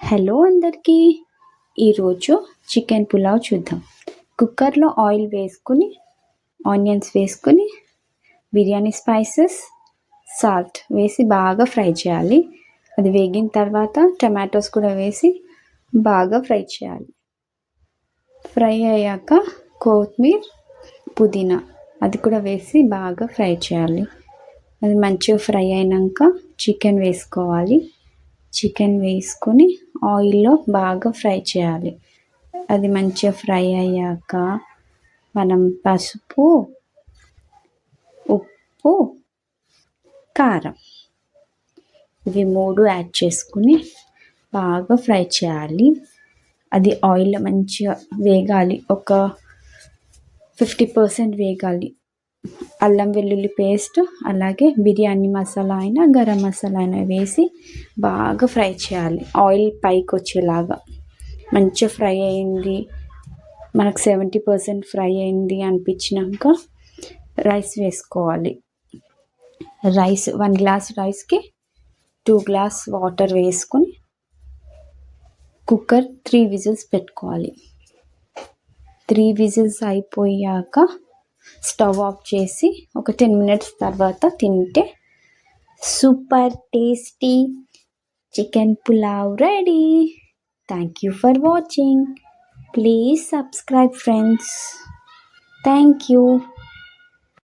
Hello అందరికీ. ఈరోజు chicken pulao చూద్దాం. కుక్కర్లో ఆయిల్ వేసుకుని ఆనియన్స్ వేసుకుని బిర్యానీ స్పైసెస్ సాల్ట్ వేసి బాగా ఫ్రై చేయాలి. అది వేగిన తర్వాత టమాటోస్ కూడా వేసి బాగా ఫ్రై చేయాలి. ఫ్రై అయ్యాక కొత్తిమీర పుదీనా అది కూడా వేసి బాగా ఫ్రై చేయాలి. అది మంచిగా ఫ్రై అయినాక చికెన్ వేసుకోవాలి. చికెన్ వేసుకొని ఆయిల్లో బాగా ఫ్రై చేయాలి. అది మంచిగా ఫ్రై అయ్యాక మనం పసుపు, ఉప్పు, కారం ఇవి 3 యాడ్ చేసుకుని బాగా ఫ్రై చేయాలి. అది ఆయిల్లో మంచిగా వేగాలి. ఒక 50% వేగాలి. అల్లం వెల్లుల్లి పేస్ట్ అలాగే బిర్యానీ మసాలా అయినా గరం మసాలా అయినా వేసి బాగా ఫ్రై చేయాలి. ఆయిల్ పైకి వచ్చేలాగా మంచిగా ఫ్రై అయింది, మనకు 70% ఫ్రై అయింది అనిపించినాక రైస్ వేసుకోవాలి. 1 గ్లాస్ రైస్కి 2 గ్లాస్ వాటర్ వేసుకొని కుక్కర్ 3 విజిల్స్ పెట్టుకోవాలి. 3 విజిల్స్ అయిపోయాక స్టవ్ ఆఫ్ చేసి ఒక 10 మినిట్స్ తర్వాత తింటే super tasty chicken pulao ready. Thank you for watching. Please subscribe friends. Thank you.